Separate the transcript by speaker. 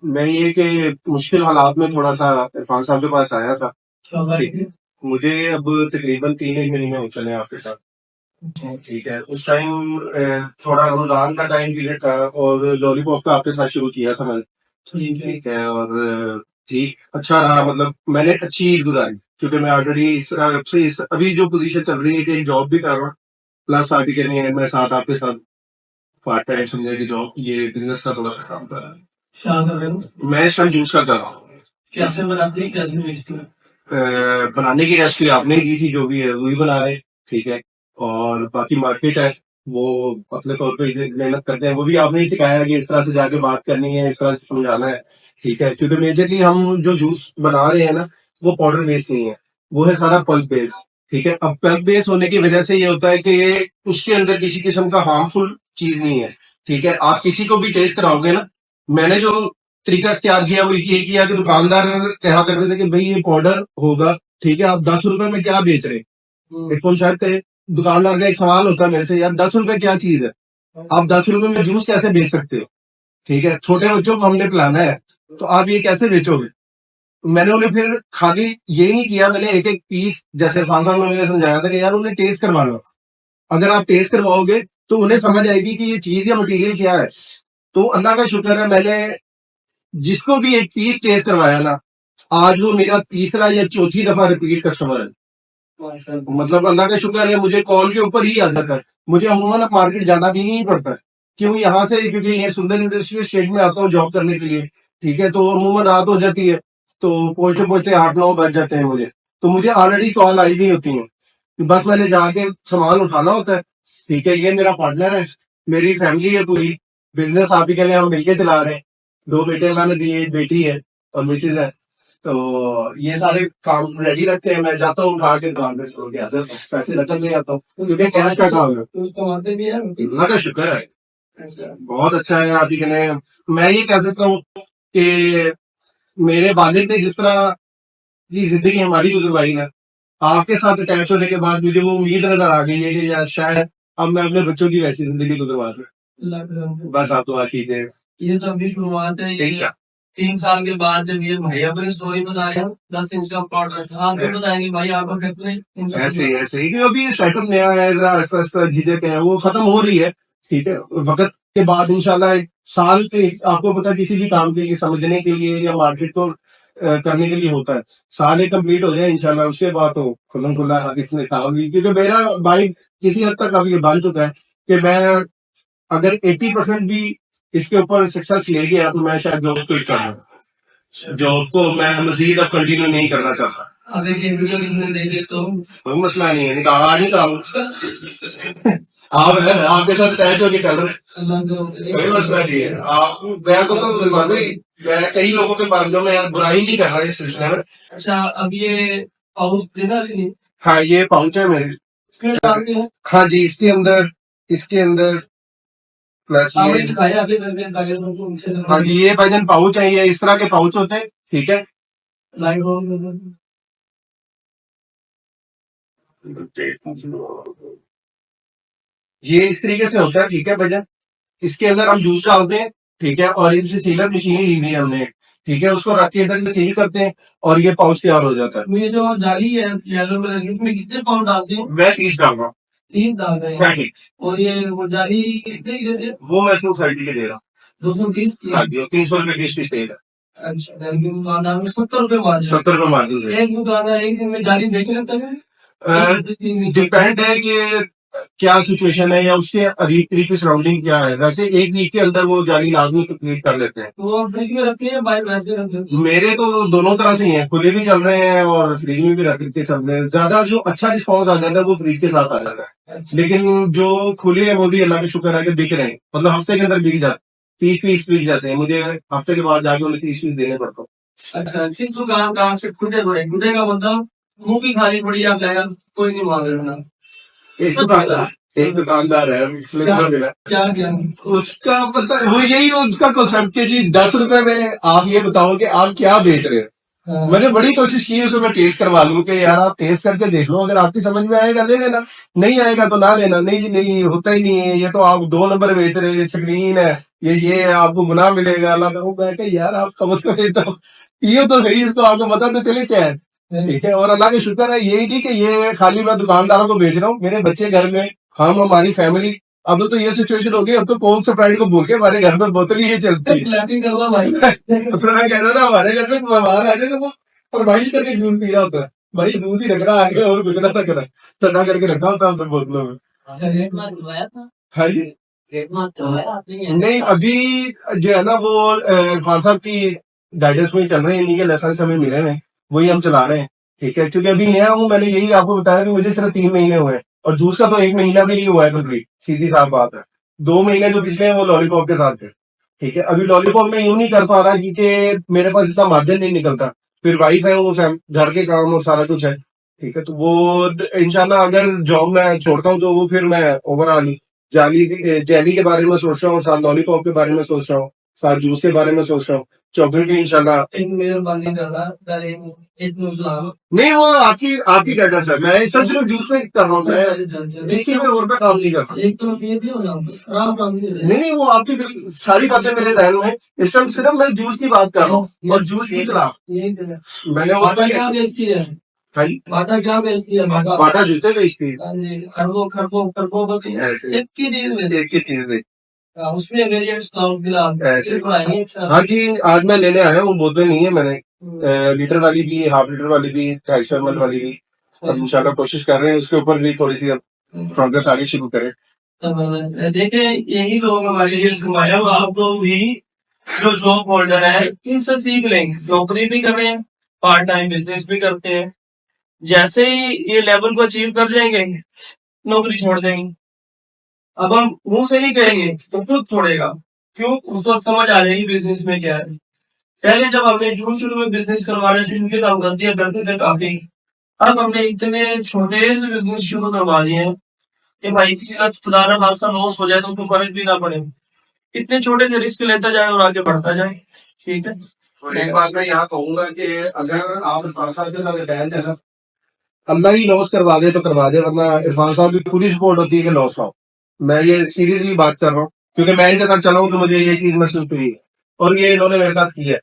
Speaker 1: मैं ये कि मुश्किल हालात में थोड़ा सा इरफान साहब के पास आया था। ठीक है। मुझे अब तकरीबन 3 एक महीने हो चले हैं आपके साथ। ठीक है। उस टाइम थोड़ा रमजान का टाइम पीरियड था और लॉलीपॉप का आपके साथ शुरू किया था मैंने। ठीक है। और ठीक अच्छा रहा, मतलब मैंने अच्छी ईद गुजारी क्योंकि मैं ऑलरेडी अभी जो पोजीशन चल रही है कि एक जॉब भी कर रहा हूँ, प्लस आगे के लिए मैं साथ आपके साथ पार्ट टाइम समझे की जॉब, ये बिजनेस का थोड़ा सा काम कर रहा हूँ। क्या कर रहे हो? मैं इस टाइम जूस का कर रहा हूँ। कैसे बनाते हैं, कैसे बेचते हैं? बनाने की रेसिपी आपने दी थी, जो भी है वही बना रहे हैं। ठीक है। और बाकी मार्केट है, वो अपने तौर पे मेहनत करते हैं, वो भी आपने ही सिखाया है कि इस तरह से जाके बात करनी है, इस तरह से समझाना है। ठीक है। क्योंकि मेजरली हम जो जूस बना रहे हैं ना, वो पाउडर बेस्ड नहीं है, वो है सारा पल्प बेस्ड। ठीक है। अब पल्प बेस्ड होने की वजह से ये होता है कि ये उसके अंदर किसी किस्म का हार्मफुल चीज नहीं है। ठीक है। आप किसी को भी टेस्ट कराओगे ना, मैंने जो तरीका इख्तियार किया वो ये किया कि दुकानदार कहा करते थे कि भाई ये पाउडर होगा, ठीक है, आप 10 रुपए में क्या बेच रहे हैं? एक कौन शायद कहे, दुकानदार का एक सवाल होता है मेरे से, यार 10 रुपए क्या चीज है, आप 10 रुपए में जूस कैसे बेच सकते हो? ठीक है। छोटे बच्चों को हमने पिलाना है, तो आप ये कैसे बेचोगे? मैंने उन्हें फिर खाली ये नहीं किया, मैंने एक एक पीस, जैसे खान साहब ने मुझे समझाया था कि यार उन्हें टेस्ट करवाना, अगर आप टेस्ट करवाओगे तो उन्हें समझ आएगी कि ये चीज या मटेरियल क्या है। तो अल्लाह का शुक्र है, मैंने जिसको भी एक पीस टेस्ट करवाया ना, आज वो मेरा तीसरा या चौथी दफा रिपीट कस्टमर है। मतलब अल्लाह का शुक्र है, मुझे कॉल के ऊपर ही आ जाता है, मुझे अमूमन अब मार्केट जाना भी नहीं पड़ता है। क्यों? यहाँ से, क्योंकि ये सुंदर इंडस्ट्रियल स्टेट में आता हूँ जॉब करने के लिए। ठीक है। तो अमूमन रात हो जाती है, तो पहुंचते पहुंचते 8 9 बज जाते हैं मुझे, तो मुझे ऑलरेडी कॉल आई हुई होती है कि बस मैंने जाके सामान उठाना होता है। ठीक है। ये मेरा पार्टनर है, मेरी फैमिली है पूरी, बिजनेस आप ही के लिए हम मिलके चला रहे हैं। 2 बेटे मैंने दिए, एक बेटी है और मिसेज है। तो ये सारे काम रेडी रखते हैं, मैं जाता हूँ उठा के दुकान पे छोड़ के आता हूँ, पैसे रकम ले आता हूँ क्योंकि कैश का काम है। अल्लाह का शुक्र है, बहुत अच्छा है आप ही के लिए। मैं ये कह सकता हूँ कि मेरे वालिद ने जिस तरह की जिंदगी हमारी गुजरवाई है, आपके साथ अटैच होने के बाद मुझे वो उम्मीद नजर आ गई है कि यार शायद अब मैं अपने बच्चों की वैसी जिंदगी गुजरवा सकूं। बस आप दुआ कीजिए। ये तो अभी शुरुआत है। ये 3 साल के बाद जब ये भाई अपनी स्टोरी बताया 10 इंच का प्रोडक्ट, आप भी बताएंगे भाई आपको कितने? ऐसे ही ऐसे ही कि अभी सेटअप नया है, जरा आस्ता आस्ता झिझक है वो खत्म हो रही है। ठीक है। वक्त के बाद इंशाल्लाह एक साल के, आपको पता है, किसी भी काम के लिए समझने के लिए या मार्केट को करने के लिए होता है, साल एक कंप्लीट हो जाए इंशाल्लाह, उसके बाद तो खुल्लम खुल्ला आगे काम भी, क्योंकि मेरा भाई किसी हद तक अभी ये बन चुका है कि मैं अगर 80% भी इसके ऊपर सक्सेस ले गया तो मैं शायद जॉब क्विट कर दूं। जॉब को मैं मजीद अब कंटिन्यू नहीं करना चाहता। अब एक वीडियो कितने देंगे तो कोई मसला नहीं है, निकाह नहीं काम आप है आपके साथ अटैच होके चल रहे हैं, कोई मसला नहीं है। आप मैं तो भाई मैं कई लोगों के पास जो मैं यार बुराई नहीं कर रहा इस सिलसिले में। अच्छा, अब ये पाउच देना नहीं? हाँ, ये पाउच है मेरे। इसमें डाल के? हाँ जी, इसके अंदर प्लस ये दिखाया अभी करके ताकि सबको नीचे लगा। हाँ जी, ये भाईजान पाउच है, ये इस तरह के पाउच होते हैं। ठीक है। लाइट ऑन कर दो। ये इस तरीके से होता है। ठीक है भाईजान, इसके अंदर हम जूस डालते हैं। ठीक है। और इनसे सीलर मशीन ली हुई है हमने। ठीक है। उसको रख के इधर से सील करते हैं और ये पाउच तैयार हो जाता है। ये जो जाली है येलो कलर की, इसमें कितने पाउंड डालते हैं? मैं 30 डाल रहा हूँ। 30 डाल रहे हैं? हाँ जी। और ये वो जाली कितने की जैसे? वो मैं 230 के दे रहा हूँ। 230 की? हाँ जी, 300 रुपए की स्टिच देगा। अच्छा, दुकानदार में 70 रुपए मार्जिन? 70 रुपए मार्जिन। एक दुकानदार एक दिन में जाली बेच लेता है? डिपेंड है कि क्या सिचुएशन है या उसके करीब की सराउंडिंग क्या है। वैसे एक वीक के अंदर वो जाली लाजमी कंप्लीट कर लेते हैं। तो वो फ्रिज में रखते हैं बाहर वैसे रखते हैं? मेरे तो दोनों तरह से ही हैं, खुले भी चल रहे हैं और फ्रिज में भी रख के चल रहे हैं। ज्यादा जो अच्छा रिस्पॉन्स आ जाता है वो फ्रिज के साथ आ जाता है। अच्छा। लेकिन जो खुले हैं वो भी अल्लाह का शुक्र है कि बिक रहे हैं, मतलब हफ्ते के अंदर बिक जाते, 30 पीस बिक जाते हैं। मुझे हफ्ते के बाद जाके उन्हें 30 पीस देने पड़ता है। अच्छा, किस दुकान कहाँ से खुदे पड़े? खुदे का मतलब मुंह की खाली पड़ी आप लेगा, कोई नहीं मांग रहा। एक दुकानदार है क्या क्या उसका पता वो यही उसका कॉन्सेप्ट है जी, 10 रुपए में आप ये बताओ कि आप क्या बेच रहे हो। मैंने बड़ी कोशिश की उसे मैं टेस्ट करवा लूं कि यार आप टेस्ट करके देख लो, अगर आपकी समझ में आएगा ले लेना, नहीं आएगा तो ना लेना। नहीं जी नहीं, होता ही नहीं है, ये तो आप 2 नंबर बेच रहे हो, ये स्क्रीन है, ये आपको गुनाह मिलेगा अल्लाह का। मैं कहा यार आप कम से कम ये तो पियो तो सही, इसको आपको पता तो चले क्या है। ठीक है, और अल्लाह का शुक्र है यही नहीं कि ये खाली मैं दुकानदारों को बेच रहा हूँ, मेरे बच्चे घर में, हम हमारी फैमिली, अब तो ये सिचुएशन हो गई, अब तो कोक स्प्राइट को भूल के हमारे घर में बोतल ही ये चलती है। भाई तो मैं कह रहा ना हमारे घर में मेहमान आ जाए तो वो और भाई करके जून पी रहा होता है, भाई जूस ही रख रहा है आगे और कुछ ना रख रहा है, ठंडा करके रखा होता है अपने बोतलों में। हाँ जी, नहीं अभी जो है ना वो इरफान साहब की गाइडेंस में ही चल रहे हैं, इन्हीं के लेसन हमें मिले हैं, वही हम चला रहे हैं। ठीक है, क्योंकि अभी नया हूँ, मैंने यही आपको बताया कि मुझे सिर्फ 3 महीने हुए हैं, और जूस का तो 1 महीना भी नहीं हुआ है कंप्लीट, सीधी साफ बात है। 2 महीने जो पिछले हैं वो लॉलीपॉप के साथ थे। ठीक है, अभी लॉलीपॉप में यूं नहीं कर पा रहा क्योंकि मेरे पास इतना मार्जिन नहीं निकलता, फिर वाइफ है, वो घर के काम और सारा कुछ है। ठीक है, तो वो इंशाल्लाह अगर जॉब में छोड़ता हूँ तो वो फिर मैं ओवरऑल जेली के बारे में सोच रहा हूँ, साथ लॉलीपॉप के बारे में सोच रहा हूँ, साथ जूस के बारे में सोच रहा हूँ, चॉकलेट भी इंशाल्लाह। नहीं वो आपकी आपकी गाइडेंस है, मैं इस तरह सिर्फ जूस में कर रहा हूँ, मैं किसी में और पे काम नहीं कर रहा। नहीं नहीं, वो आपकी सारी बातें मेरे जहन में, इस टाइम सिर्फ मैं जूस की बात कर रहा हूँ और जूस ही चला। मैंने और क्या बेचती है भाई, बाटा क्या बेचती है, बाटा जूते बेचती है, खरबो खरबो खरबो ऐसे एक ही चीज में उसमें ऐसे। हाँ जी, आज मैं लेने आया हूँ, बोतल नहीं है मैंने, लीटर वाली भी, हाफ लीटर वाली भी, 250 ml वाली भी। अब इंशाल्लाह कोशिश कर रहे हैं उसके ऊपर भी थोड़ी सी अब प्रोग्रेस आगे शुरू करें। देखिए यही लोग हमारे लिए घुमाया हुआ, आप लोग भी जो जॉब होल्डर है इनसे सीख लेंगे, नौकरी भी कर रहे हैं, पार्ट टाइम बिजनेस भी करते हैं, जैसे ही ये लेवल को अचीव कर जाएंगे नौकरी छोड़ देंगे। अब हम मुंह से नहीं कहेंगे तो खुद छोड़ेगा, क्यों, उसको समझ आ जाएगी बिजनेस में क्या है। पहले जब हमने शुरू में बिजनेस करवाना शुरू किया तो हम गलतियां करते थे काफी, अब हमने इतने छोटे से बिजनेस शुरू करवा दिए हैं कि भाई किसी का खुदा ना खासा लॉस हो जाए तो उसको फर्क भी ना पड़े, इतने छोटे से रिस्क लेता जाए और आगे बढ़ता जाए। ठीक है, और एक बात मैं यहाँ कहूंगा कि अगर आप 5 साल के साथ अटैच है ना, अल्लाह ही लॉस करवा दे तो करवा दे, वरना इरफान साहब की पूरी सपोर्ट होती है कि लॉस हो। मैं ये सीरियसली बात कर रहा हूँ, क्योंकि मैं इनके साथ चला हूँ तो मुझे ये चीज महसूस हुई है, और ये इन्होंने मेरे साथ की है।